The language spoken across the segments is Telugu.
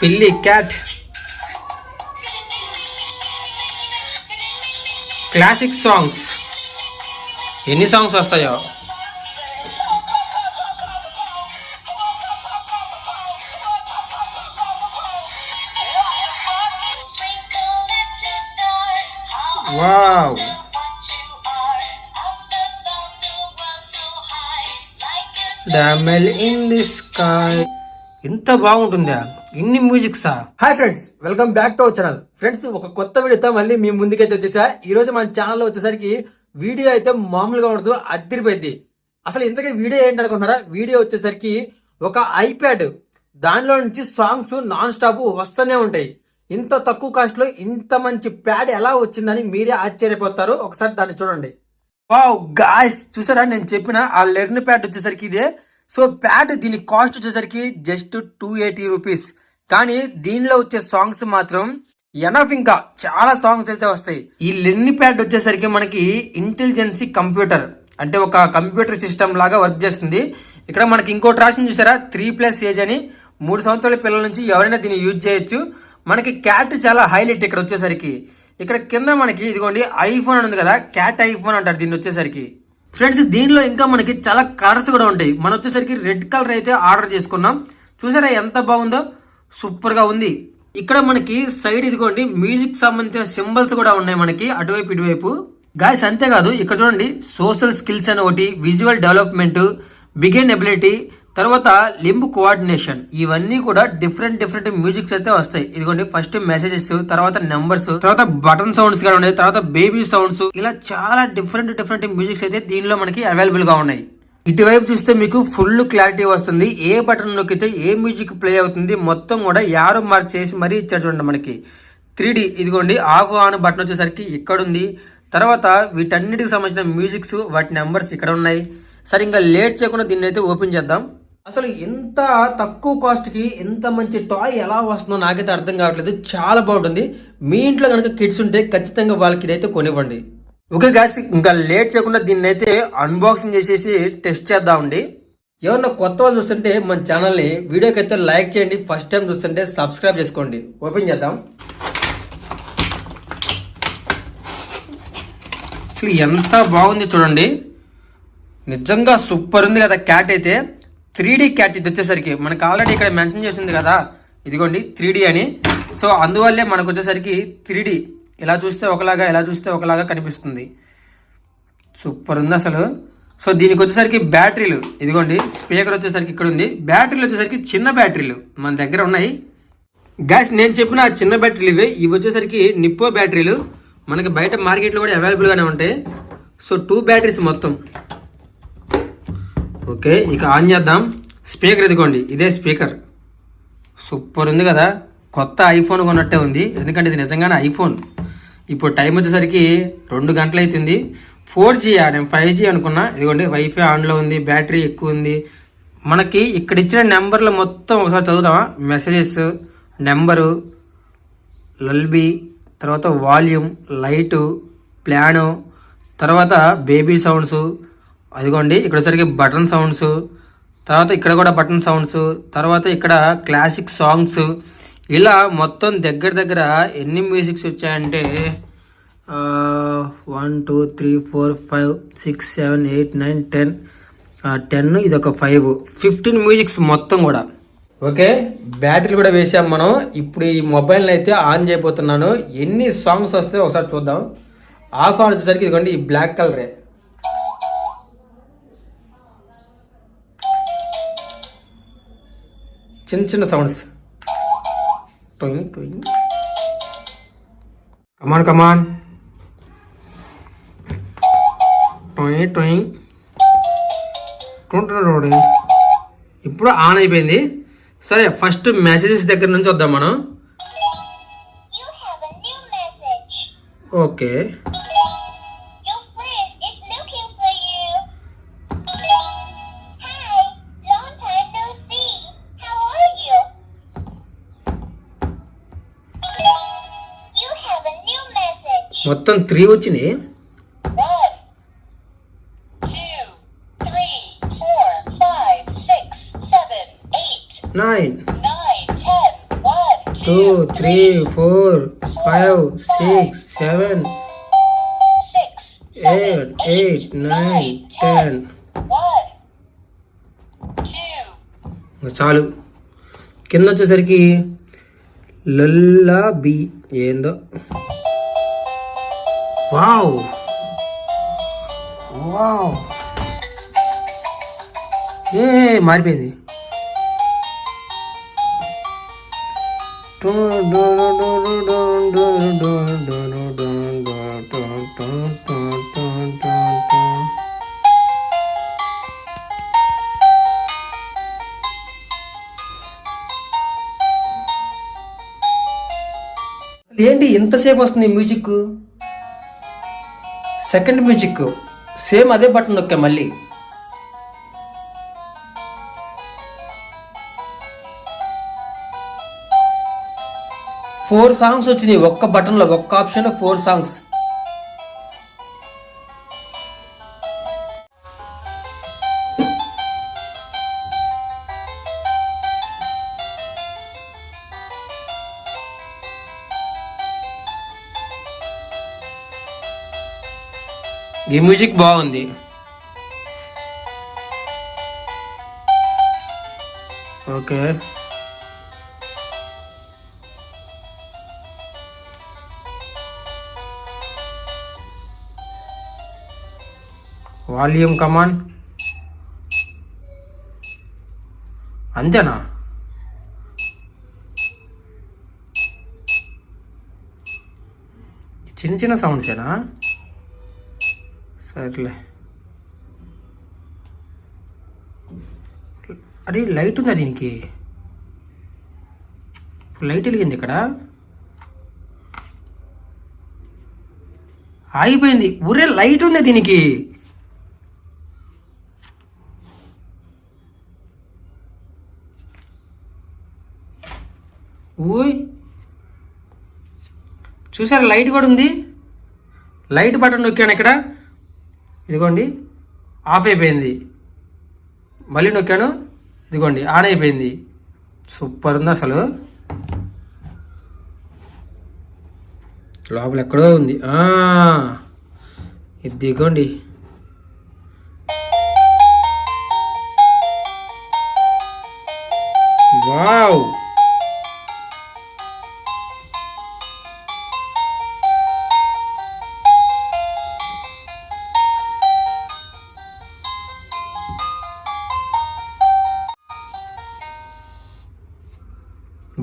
పిల్లి క్యాట్. క్లాసిక్ సాంగ్స్ ఎన్ని సాంగ్స్ వస్తాయో. Wow, diamond in the sky. ఎంత బాగుంటుందా, ఇన్ని మ్యూజిక్సా. Hi friends, welcome back to our channel. Friends, ఒక కొత్త వీడియోతో మళ్ళీ మీ ముందుకైతే వచ్చేసా. ఈ రోజు మన ఛానల్లో వచ్చేసరికి వీడియో అయితే మామూలుగా ఉండదు, అదిరిపోయింది. అసలు ఇంతకీ వీడియో ఏంటనుకుంటారా? వీడియో వచ్చేసరికి ఒక ఐప్యాడ్, దానిలో నుంచి సాంగ్స్ నాన్ స్టాప్ వస్తూనే ఉంటాయి. ఇంత తక్కువ కాస్ట్ లో ఇంత మంచి ప్యాడ్ ఎలా వచ్చిందని మీరే ఆశ్చర్యపోతారు. ఒకసారి దాన్ని చూడండి. వావ్ గాయ్స్, చూసారా నేను చెప్పిన ఆ లెర్న్ ప్యాడ్ వచ్చేసరికి ఇదే. సో ప్యాడ్ దీని కాస్ట్ వచ్చేసరికి జస్ట్ 280 రూపీస్. కానీ దీనిలో వచ్చే సాంగ్స్ మాత్రం ఎనఫ్, ఇంకా చాలా సాంగ్స్ అయితే వస్తాయి. ఈ లెర్న్ ప్యాడ్ వచ్చేసరికి మనకి ఇంటెలిజెన్సీ కంప్యూటర్, అంటే ఒక కంప్యూటర్ సిస్టమ్ లాగా వర్క్ చేస్తుంది. ఇక్కడ మనకి ఇంకోటి రాసింది చూసారా, 3+ ఏజ్ అని. 3 సంవత్సరాల పిల్లల నుంచి ఎవరైనా దీన్ని యూజ్ చేయొచ్చు. మనకి క్యాట్ చాలా హైలైట్ ఇక్కడ వచ్చేసరికి. ఇక్కడ కింద మనకి ఇదిగోండి ఐఫోన్ అని ఉంది కదా, క్యాట్ ఐఫోన్ అంటారు దీన్ని వచ్చేసరికి. ఫ్రెండ్స్, దీనిలో ఇంకా మనకి చాలా కలర్స్ కూడా ఉంటాయి. మనం వచ్చేసరికి రెడ్ కలర్ అయితే ఆర్డర్ చేసుకున్నాం. చూసారా ఎంత బాగుందో, సూపర్ గా ఉంది. ఇక్కడ మనకి సైడ్ ఇదిగోండి మ్యూజిక్ సంబంధించిన సింబల్స్ కూడా ఉన్నాయి మనకి అటువైపు ఇటువైపు. గాయస్ అంతేకాదు, ఇక్కడ చూడండి సోషల్ స్కిల్స్ అని ఒకటి, విజువల్ డెవలప్మెంట్, బిగిన్ ఎబిలిటీ, తర్వాత లింబ్ కోఆర్డినేషన్, ఇవన్నీ కూడా డిఫరెంట్ మ్యూజిక్స్ అయితే వస్తాయి. ఇదిగోండి ఫస్ట్ మెసేజెస్, తర్వాత నెంబర్స్, తర్వాత బటన్ సౌండ్స్ కూడా ఉన్నాయి, తర్వాత బేబీ సౌండ్స్, ఇలా చాలా డిఫరెంట్ మ్యూజిక్స్ అయితే దీనిలో మనకి అవైలబుల్ గా ఉన్నాయి. ఇటువైపు చూస్తే మీకు ఫుల్ క్లారిటీ వస్తుంది. ఏ బటన్ నొక్కితే ఏ మ్యూజిక్ ప్లే అవుతుంది మొత్తం కూడా యారో మార్క్ చేసి మరీ ఇచ్చాడు చూడండి మనకి. 3D ఇదిగోండి ఆఫ్ ఆన్ బటన్ వచ్చేసరికి ఇక్కడ ఉంది. తర్వాత వీటన్నిటికి సంబంధించిన మ్యూజిక్స్, వాటి నెంబర్స్ ఇక్కడ ఉన్నాయి. సరే ఇంకా లేట్ చేయకుండా దీన్ని అయితే ఓపెన్ చేద్దాం. అసలు ఇంత తక్కువ కాస్ట్ కి ఇంత మంచి టాయ్ ఎలా వస్తుందో నాకైతే అర్థం కావట్లేదు. చాలా బాగుంటుంది. మీ ఇంట్లో కనుక కిడ్స్ ఉంటే ఖచ్చితంగా వాళ్ళకి ఇదైతే కొనివ్వండి. ఓకే గాయ్స్, ఇంకా లేట్ చేయకుండా దీన్ని అయితే అన్బాక్సింగ్ చేసేసి టెస్ట్ చేద్దామండి. ఎవరన్నా కొత్త వాళ్ళు చూస్తుంటే మన ఛానల్ని వీడియోకి అయితే లైక్ చేయండి. ఫస్ట్ టైం చూస్తుంటే సబ్స్క్రైబ్ చేసుకోండి. ఓపెన్ చేద్దాం. అసలు ఎంత బాగుంది చూడండి, నిజంగా సూపర్ ఉంది కదా. క్యాట్ అయితే 3D క్యాట్ ఇది వచ్చేసరికి మనకు ఆల్రెడీ ఇక్కడ మెన్షన్ చేసింది కదా, ఇదిగోండి 3D అని. సో అందువల్లే మనకు వచ్చేసరికి 3D ఇలా చూస్తే ఒకలాగా, ఇలా చూస్తే ఒకలాగా కనిపిస్తుంది. సూపర్ ఉంది అసలు. సో దీనికి వచ్చేసరికి బ్యాటరీలు, ఇదిగోండి స్పీకర్ వచ్చేసరికి ఇక్కడ ఉంది. బ్యాటరీలు వచ్చేసరికి చిన్న బ్యాటరీలు మన దగ్గర ఉన్నాయి. గ్యాస్ నేను చెప్పిన చిన్న బ్యాటరీలు ఇవే. ఇవి వచ్చేసరికి నిప్పో బ్యాటరీలు, మనకి బయట మార్కెట్లో కూడా అవైలబుల్గానే ఉంటాయి. సో 2 బ్యాటరీస్ మొత్తం. ఓకే, ఇక ఆన్ చేద్దాం. స్పీకర్ ఇదిగోండి, ఇదే స్పీకర్. సూపర్ ఉంది కదా, కొత్త ఐఫోన్ కొన్నట్టే ఉంది. ఎందుకంటే ఇది నిజంగానే ఐఫోన్. ఇప్పుడు టైం వచ్చేసరికి 2 గంటలు అవుతుంది. 4G, నేను 5G అనుకున్నా. ఇదిగోండి వైఫై ఆన్లో ఉంది, బ్యాటరీ ఎక్కువ ఉంది. మనకి ఇక్కడ ఇచ్చిన నెంబర్లు మొత్తం ఒకసారి చదువుదామా. మెసేజెస్, నెంబరు, లల్బీ, తర్వాత వాల్యూమ్, లైటు, ప్లాను, తర్వాత బేబీ సౌండ్స్, అదిగోండి ఇక్కడ సరికి బటన్ సౌండ్స్, తర్వాత ఇక్కడ కూడా బటన్ సౌండ్స్, తర్వాత ఇక్కడ క్లాసిక్ సాంగ్స్, ఇలా మొత్తం దగ్గర ఎన్ని మ్యూజిక్స్ వచ్చాయంటే 1 2 3 4 5 6 7 8 9 10 ఇది ఒక 15 మ్యూజిక్స్ మొత్తం కూడా. ఓకే, బ్యాటరీ కూడా వేసాం మనం. ఇప్పుడు ఈ మొబైల్ని అయితే ఆన్ చేయబోతున్నాను. ఎన్ని సాంగ్స్ వస్తాయో ఒకసారి చూద్దాం. ఆఫ్ ఆన్ వచ్చేసరికి ఇదిగోండి ఈ బ్లాక్ కలరే. చిన్న సౌండ్స్, టొయింగ్ టొయింగ్, కమాన్ టొయింగ్ టొయింగ్ టొంటొంగ్. ఇప్పుడు ఆన్ అయిపోయింది. సరే ఫస్ట్ మెసేజెస్ దగ్గర నుంచి వద్దాం మనం. ఓకే, మొత్తం 3 వచ్చినాయి. 9 10 11 2 3 4 5 6 7 8 9 10. చాలు. కింద వచ్చేసరికి లల్లాబీ ఏందో. వావ్ వావ్ మారిపోయింది. ఏంటి ఇంతసేపు వస్తుంది మ్యూజిక్? సెకండ్ మ్యూజిక్ సేమ్ అదే బటన్ నొక్కా మళ్ళీ. ఫోర్ సాంగ్స్ వచ్చినాయి ఒక్క బటన్లో, ఒక్క ఆప్షన్లో 4 సాంగ్స్. ఈ మ్యూజిక్ బాగుంది. ఓకే, వాల్యూమ్ కమాన్. అంతేనా? చిన్న చిన్న సౌండ్సేనా? సర్లే. అరే లైట్ ఉందా దీనికి? లైట్ వెలిగింది ఇక్కడ, ఆగిపోయింది. ఊరే లైట్ ఉంది దీనికి. ఊయ్ చూసారా, లైట్ కూడా ఉంది. లైట్ బటన్ నొక్కాను ఇక్కడ, ఇదిగోండి ఆఫ్ అయిపోయింది. మళ్ళీ నొక్కాను, ఇదిగోండి ఆన్ అయిపోయింది. సూపర్ ఉంది అసలు. లోపల ఎక్కడో ఉంది. ఇదిగోండి. వావ్,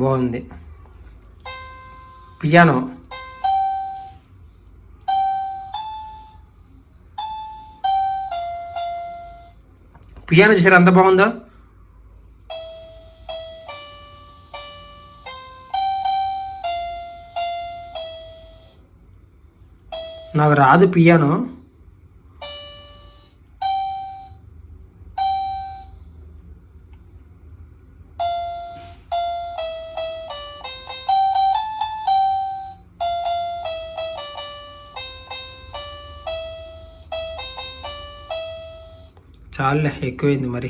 బాగుంది. పియానో పియానో చూసారా ఎంత బాగుందో. నాకు రాదు పియానో. చాలే, ఎక్కువైంది మరి.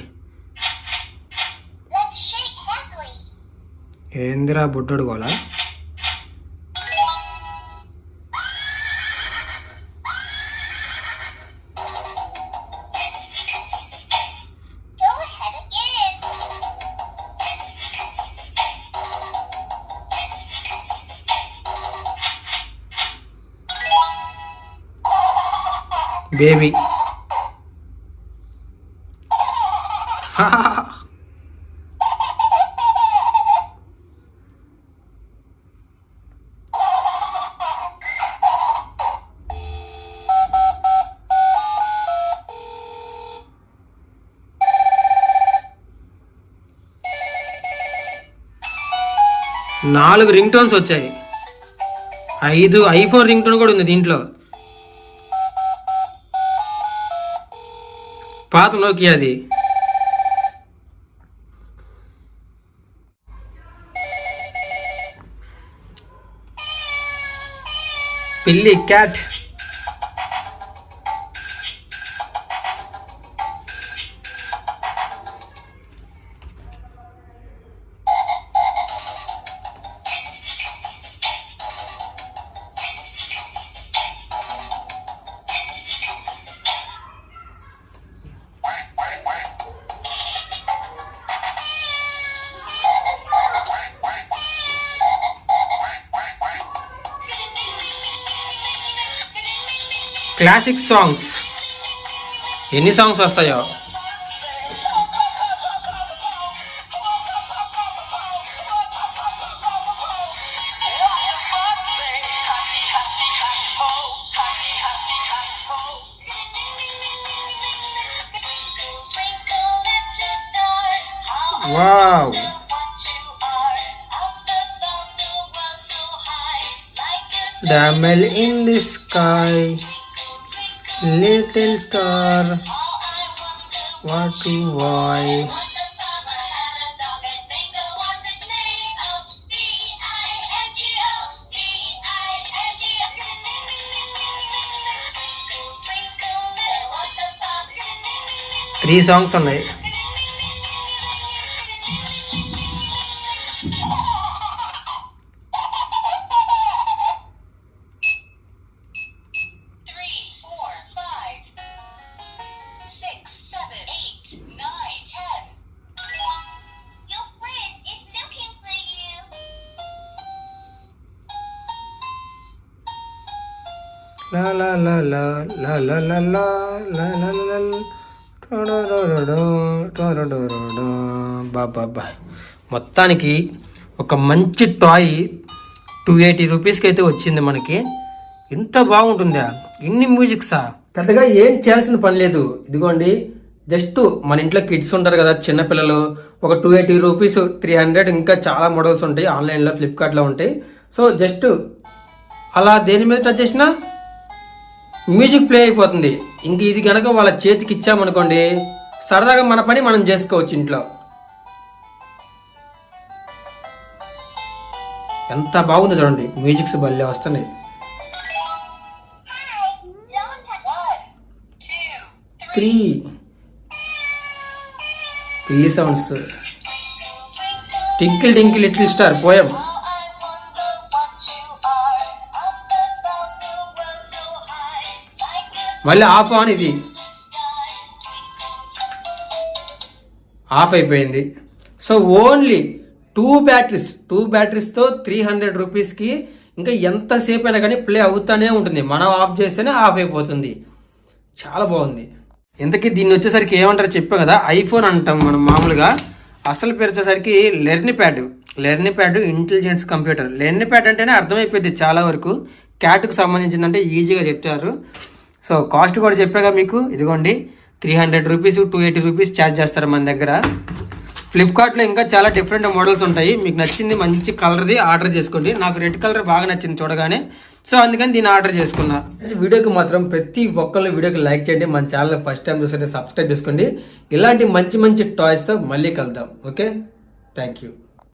ఏందిరా బుడ్డోడు గోలా? బేబీ 4 రింగ్ టోన్స్ వచ్చాయి. 5 ఐఫోన్ రింగ్ టోన్ కూడా ఉంది దీంట్లో. పాత నోకియాది. పిల్లి క్యాట్. క్లాసిక్ సాంగ్స్ ఎన్ని సాంగ్స్ వస్తాయో. Wow, diamond in the sky, little star, what to why. Three songs ఉన్నాయి. La la la la la la la la la la la la. బాబా, మొత్తానికి ఒక మంచి టాయ్ 280 రూపీస్కి అయితే వచ్చింది మనకి. ఎంత బాగుంటుందా, ఇన్ని మ్యూజిక్సా. పెద్దగా ఏం చేయాల్సిన పని లేదు. ఇదిగోండి, జస్ట్ మన ఇంట్లో కిడ్స్ ఉంటారు కదా, చిన్నపిల్లలు, ఒక 280 రూపీస్, 300, ఇంకా చాలా మోడల్స్ ఉంటాయి ఆన్లైన్లో, ఫ్లిప్కార్ట్లో ఉంటాయి. సో జస్ట్ అలా దేని మీద టచ్ చేసినా మ్యూజిక్ ప్లే అయిపోతుంది. ఇంక ఇది కనుక వాళ్ళ చేతికి ఇచ్చామనుకోండి, సరదాగా మన పని మనం చేసుకోవచ్చు ఇంట్లో. ఎంత బాగుంది చూడండి, మ్యూజిక్స్ భలే వస్తున్నాయి. 3 పిల్లి sounds. Tinkle Tinkle little star poem. మళ్ళీ ఆఫ్ ఆన్, ఇది ఆఫ్ అయిపోయింది. సో ఓన్లీ 2 బ్యాటరీస్తో 300 రూపీస్కి ఇంకా ఎంతసేపు అయినా కానీ ప్లే అవుతానే ఉంటుంది. మనం ఆఫ్ చేస్తేనే ఆఫ్ అయిపోతుంది. చాలా బాగుంది. ఇంతకీ దీన్ని వచ్చేసరికి ఏమంటారో చెప్పా కదా, ఐఫోన్ అంటాం మనం మామూలుగా. అసలు పేరు వచ్చేసరికి లెర్నీ ప్యాడ్ ఇంటెలిజెన్స్ కంప్యూటర్. లెర్నీ ప్యాడ్ అంటేనే అర్థమైపోయింది చాలా వరకు. క్యాట్కు సంబంధించిందంటే ఈజీగా చెప్తారు. సో కాస్ట్ కూడా చెప్పాగా మీకు. ఇదిగోండి, 300 రూపీస్, 280 రూపీస్ ఛార్జ్ చేస్తారు మన దగ్గర. ఫ్లిప్కార్ట్లో ఇంకా చాలా డిఫరెంట్ మోడల్స్ ఉంటాయి. మీకు నచ్చింది మంచి కలర్ది ఆర్డర్ చేసుకోండి. నాకు రెడ్ కలర్ బాగా నచ్చింది చూడగానే, సో అందుకని దీన్ని ఆర్డర్ చేసుకున్నా. వీడియోకి మాత్రం ప్రతి ఒక్కళ్ళు వీడియోకి లైక్ చేయండి. మన ఛానల్ ఫస్ట్ టైం చూస్తే సబ్స్క్రైబ్ చేసుకోండి. ఇలాంటి మంచి మంచి టాయ్స్తో మళ్ళీ కలుద్దాం. Okay, thank you.